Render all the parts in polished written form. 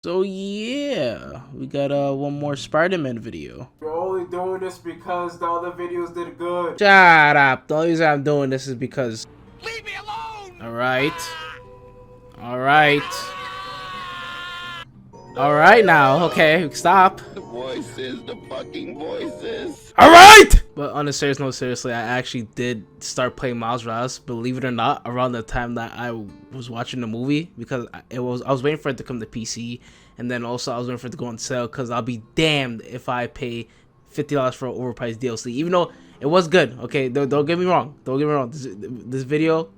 So yeah, we got one more Spider-Man video. You're only doing this because the other videos did good. Shut up. The only reason I'm doing this is because Leave me alone! alright. Alright. Alright now, okay, stop. The voices, the fucking voices. Alright! But on a serious note, seriously, I actually did start playing Miles Morales, believe it or not, around the time that I was watching the movie, because I was waiting for it to come to PC, and then also I was waiting for it to go on sale, because I'll be damned if I pay $50 for an overpriced DLC, even though it was good. Okay, don't get me wrong. Don't get me wrong. This video,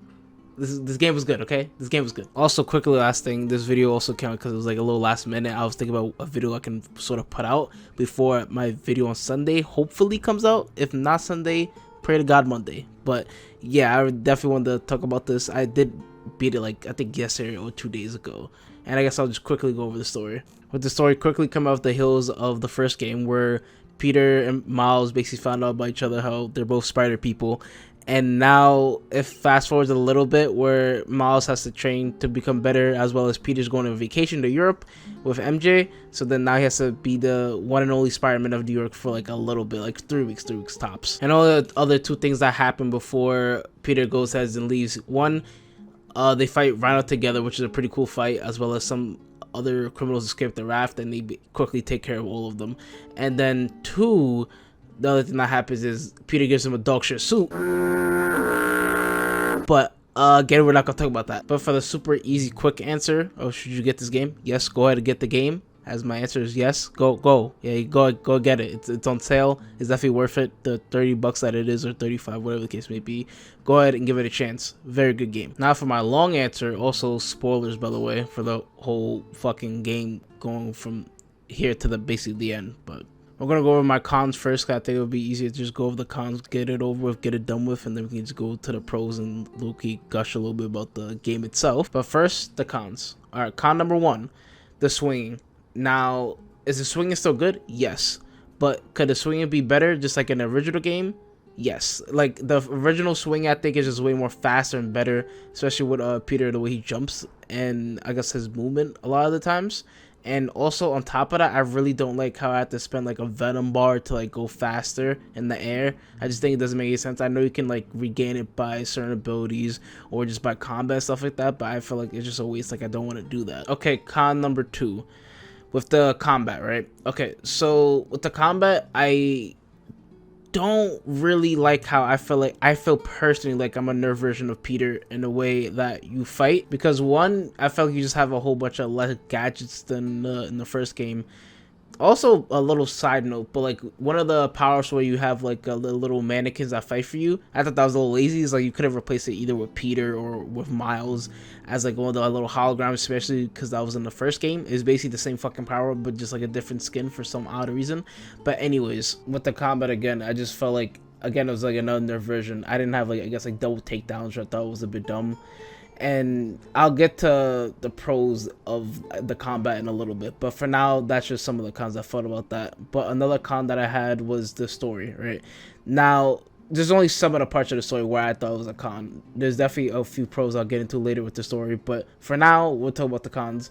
this game was good. Okay, this game was good. Also, quickly, last thing, this video also came out because it was like a little last minute. I was thinking about a video I can sort of put out before my video on Sunday hopefully comes out. If not Sunday, pray to God Monday. But yeah, I definitely wanted to talk about this. I did beat it like I think yesterday or 2 days ago, and I guess I'll just quickly go over the story. With the story quickly coming off the heels of the first game, where Peter and Miles basically found out about each other, how they're both spider people. And now, if fast forwards a little bit, where Miles has to train to become better, as well as Peter's going on vacation to Europe with MJ. So then now he has to be the one and only Spider-Man of New York for like a little bit, like 3 weeks tops. And all the other two things that happen before Peter goes ahead and leaves. One, they fight Rhino together, which is a pretty cool fight, as well as some other criminals escape the raft, and they quickly take care of all of them. And then two, the other thing that happens is Peter gives him a dog shit suit. But again, we're not gonna talk about that. But for the super easy, quick answer, oh, should you get this game? Yes, go ahead and get the game. As my answer is yes, go. Yeah, go get it. It's on sale. It's definitely worth it. The $30 that it is, or 35, whatever the case may be. Go ahead and give it a chance. Very good game. Now for my long answer, also spoilers by the way, for the whole fucking game going from here to the basically the end. But we're gonna go over my cons first, cause I think it would be easier to just go over the cons, get it over with, get it done with, and then we can just go to the pros and low-key gush a little bit about the game itself. But first, the cons. Alright, con number one, the swinging. Now, is the swinging still good? Yes. But could the swinging be better, just like in the original game? Yes. Like, the original swing, I think, is just way more faster and better, especially with Peter, the way he jumps, and I guess his movement a lot of the times. And also on top of that, I really don't like how I have to spend like a venom bar to like go faster in the air. I just think it doesn't make any sense. I know you can like regain it by certain abilities or just by combat and stuff like that, but I feel like it's just a waste. Like, I don't want to do that. Okay, con number two, with the combat, right? Okay, so with the combat, I don't really like how I feel personally like I'm a nerf version of Peter in the way that you fight, because one, I felt like you just have a whole bunch of less gadgets than in the first game. Also, a little side note, but like one of the powers where you have like little mannequins that fight for you, I thought that was a little lazy. It's like you could have replaced it either with Peter or with Miles as like one of the little holograms, especially because that was in the first game. It's basically the same fucking power, but just like a different skin for some odd reason. But anyways, with the combat again, I just felt like, again, it was like another version. I didn't have like, I guess, like double takedowns, which I thought was a bit dumb. And I'll get to the pros of the combat in a little bit, but for now, that's just some of the cons I thought about that. But another con that I had was the story, right? Now, there's only some of the parts of the story where I thought it was a con. There's definitely a few pros I'll get into later with the story, but for now, we'll talk about the cons.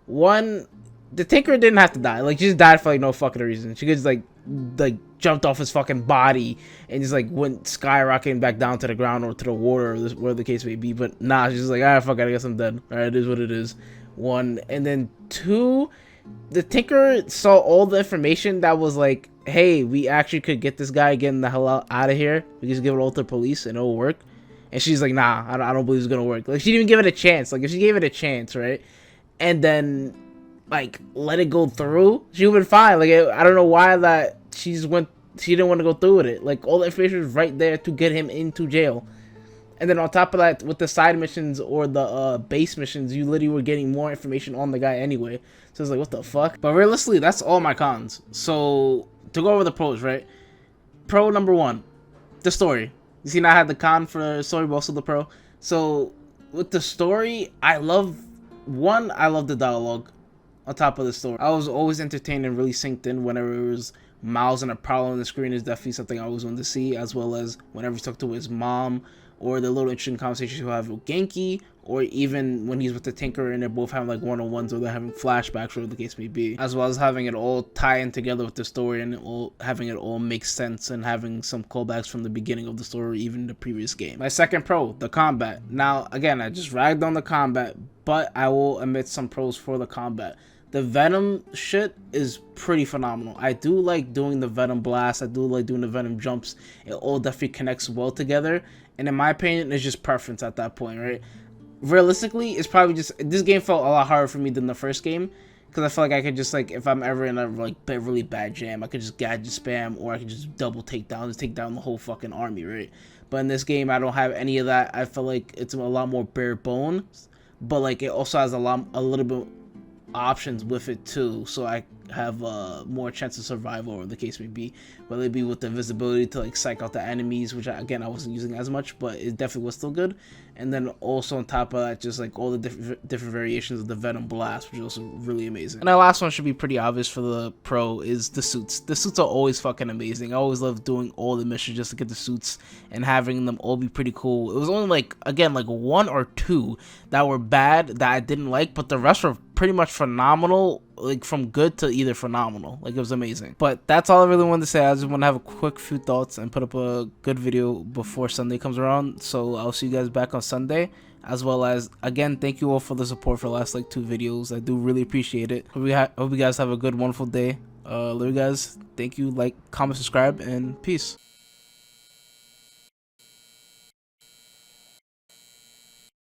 One, the Tinker didn't have to die. Like, she just died for like no fucking reason. She could just like jumped off his fucking body and just like went skyrocketing back down to the ground or to the water, or whatever the case may be. But nah, she's just like, ah, fuck it, I guess I'm dead. Alright, it is what it is. One. And then two, the Tinker saw all the information that was like, hey, we actually could get this guy getting the hell out of here. We just give it all to the police and it'll work. And she's like, nah, I don't believe it's gonna work. Like, she didn't even give it a chance. Like, if she gave it a chance, right, and then like let it go through, she would have been fine. Like, I don't know why that she didn't want to go through with it. Like, all the information was right there to get him into jail. And then on top of that, with the side missions or the base missions, you literally were getting more information on the guy anyway. So it's like, what the fuck? But realistically, that's all my cons. So to go over the pros, right? Pro number one, the story. You see, now I had the con for the story, but also the pro. So with the story, I love the dialogue on top of the story. I was always entertained and really synced in whenever it was Miles and a prowler on the screen. Is definitely something I always wanted to see, as well as whenever he talked to his mom, or the little interesting conversations he'll have with Genki, or even when he's with the Tinker and they're both having like one-on-ones or they're having flashbacks, whatever the case may be, as well as having it all tie in together with the story and having it all make sense and having some callbacks from the beginning of the story, even the previous game. My second pro, the combat. Now, again, I just ragged on the combat, but I will admit some pros for the combat. The Venom shit is pretty phenomenal. I do like doing the Venom blast. I do like doing the Venom jumps. It all definitely connects well together. And in my opinion, it's just preference at that point, right? Realistically, it's probably just, this game felt a lot harder for me than the first game. Because I feel like I could just, like, if I'm ever in a like really bad jam, I could just gadget spam, or I could just double take down the whole fucking army, right? But in this game, I don't have any of that. I feel like it's a lot more bare bones. But, like, it also has a little bit options with it too, so I have more chance of survival, or the case may be, whether it be with the invisibility to like psych out the enemies, which again I wasn't using as much, but it definitely was still good. And then also on top of that, just like all the different variations of the Venom blast, which is also really amazing. And our last one should be pretty obvious for the pro, is the suits. The suits are always fucking amazing. I always love doing all the missions just to get the suits and having them all be pretty cool. It was only like, again, like 1 or 2 that were bad that I didn't like, but the rest were pretty much phenomenal, like from good to either phenomenal. Like, it was amazing. But that's all I really wanted to say. I just want to have a quick few thoughts and put up a good video before Sunday comes around. So I'll see you guys back on Sunday, as well as, again, thank you all for the support for the last like 2 videos. I do really appreciate it. Hope you guys have a good, wonderful day. Love you guys. Thank you. Like, comment, subscribe, and peace.